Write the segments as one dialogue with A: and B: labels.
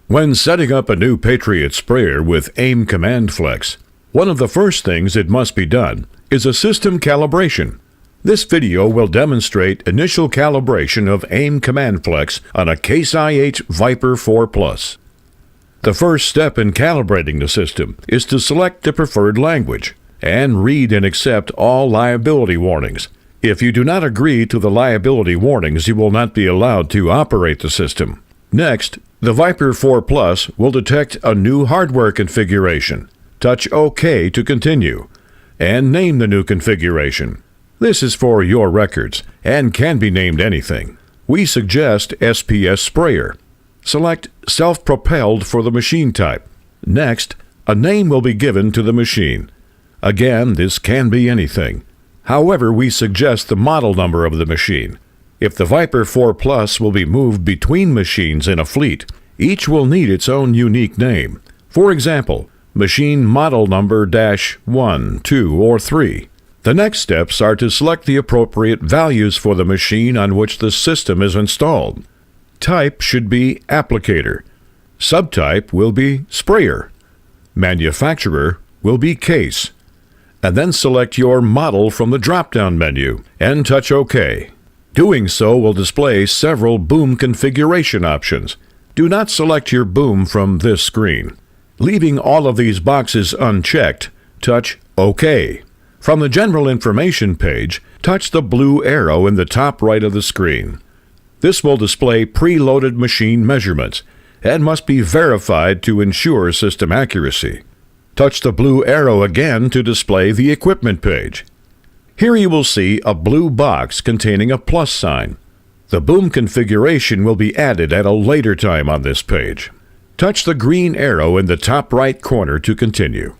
A: When setting up a new Patriot sprayer with AIM Command Flex, one of the first things that must be done is a system calibration. This video will demonstrate initial calibration of AIM Command Flex on a Case IH Viper 4 Plus. The first step in calibrating the system is to select the preferred language and read and accept all liability warnings. If you do not agree to the liability warnings, you will not be allowed to operate the system. Next, the Viper 4 Plus will detect a new hardware configuration. Touch OK to continue, and name the new configuration. This is for your records and can be named anything. We suggest SPS Sprayer. Select Self-Propelled for the machine type. Next, a name will be given to the machine. Again, this can be anything. However, we suggest the model number of the machine. If the Viper 4 Plus will be moved between machines in a fleet, each will need its own unique name. For example, machine model number -1, 2, or 3. The next steps are to select the appropriate values for the machine on which the system is installed. Type should be applicator. Subtype will be sprayer. Manufacturer will be case. And then select your model from the drop-down menu and touch OK. Doing so will display several boom configuration options. Do not select your boom from this screen. Leaving all of these boxes unchecked, touch OK. From the General Information page, touch the blue arrow in the top right of the screen. This will display preloaded machine measurements and must be verified to ensure system accuracy. Touch the blue arrow again to display the equipment page. Here you will see a blue box containing a plus sign. The boom configuration will be added at a later time on this page. Touch the green arrow in the top right corner to continue.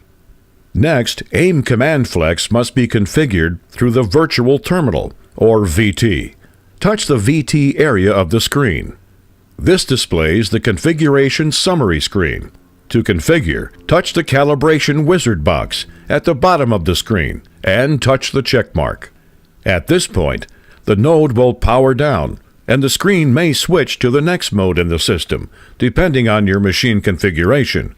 A: Next, AIM Command Flex must be configured through the Virtual Terminal, or VT. Touch the VT area of the screen. This displays the configuration summary screen. To configure, touch the Calibration Wizard box at the bottom of the screen and touch the check mark. At this point, the node will power down, and the screen may switch to the next mode in the system, depending on your machine configuration.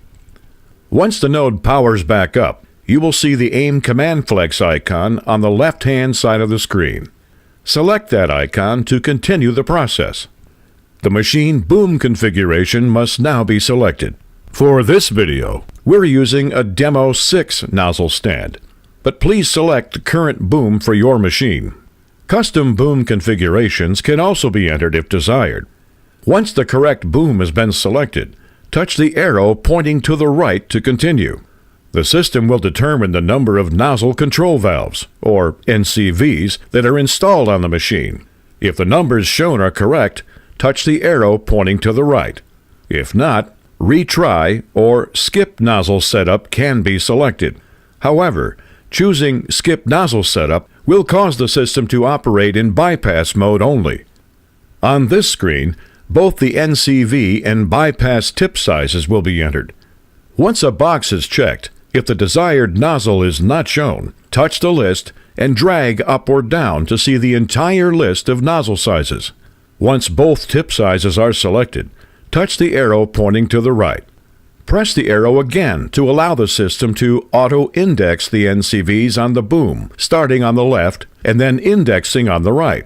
A: Once the node powers back up, you will see the AIM Command Flex icon on the left-hand side of the screen. Select that icon to continue the process. The machine boom configuration must now be selected. For this video, we're using a Demo 6 nozzle stand, but please select the current boom for your machine. Custom boom configurations can also be entered if desired. Once the correct boom has been selected, touch the arrow pointing to the right to continue. The system will determine the number of nozzle control valves, or NCVs, that are installed on the machine. If the numbers shown are correct, touch the arrow pointing to the right. If not, retry or skip nozzle setup can be selected. However, choosing skip nozzle setup will cause the system to operate in bypass mode only. On this screen, both the NCV and bypass tip sizes will be entered. Once a box is checked, if the desired nozzle is not shown, touch the list and drag up or down to see the entire list of nozzle sizes. Once both tip sizes are selected, touch the arrow pointing to the right. Press the arrow again to allow the system to auto-index the NCVs on the boom, starting on the left and then indexing on the right.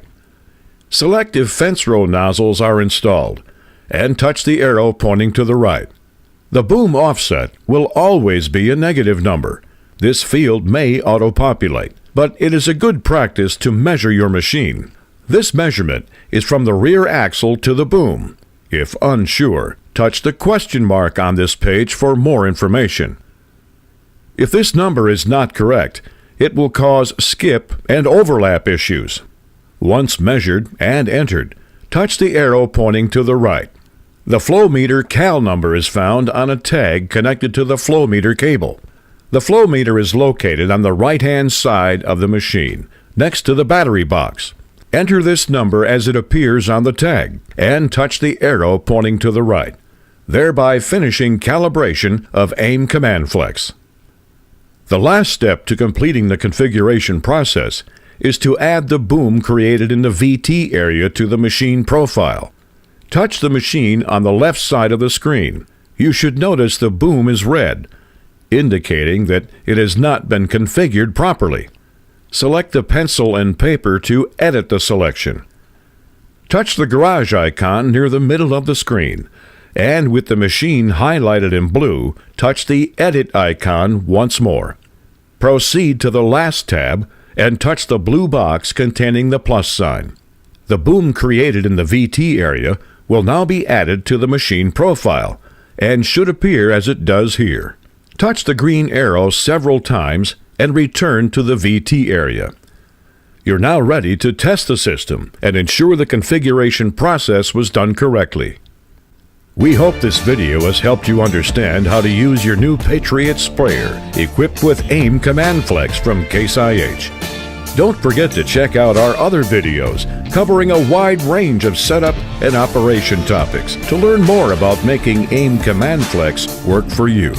A: Select if fence row nozzles are installed, and touch the arrow pointing to the right. The boom offset will always be a negative number. This field may auto-populate, but it is a good practice to measure your machine. This measurement is from the rear axle to the boom. If unsure, touch the question mark on this page for more information. If this number is not correct, it will cause skip and overlap issues. Once measured and entered, touch the arrow pointing to the right. The flow meter cal number is found on a tag connected to the flow meter cable. The flow meter is located on the right-hand side of the machine, next to the battery box. Enter this number as it appears on the tag, and touch the arrow pointing to the right, thereby finishing calibration of AIM Command Flex. The last step to completing the configuration process is to add the boom created in the VT area to the machine profile. Touch the machine on the left side of the screen you should notice the boom is red, indicating that it has not been configured properly. Select the pencil and paper to edit the selection. Touch the garage icon near the middle of the screen, and with the machine highlighted in blue, touch the Edit icon once more. Proceed to the last tab and touch the blue box containing the plus sign. The boom created in the VT area will now be added to the machine profile and should appear as it does here. Touch the green arrow several times and return to the VT area. You're now ready to test the system and ensure the configuration process was done correctly. We hope this video has helped you understand how to use your new Patriot sprayer equipped with AIM Command Flex from Case IH. Don't forget to check out our other videos covering a wide range of setup and operation topics to learn more about making AIM Command Flex work for you.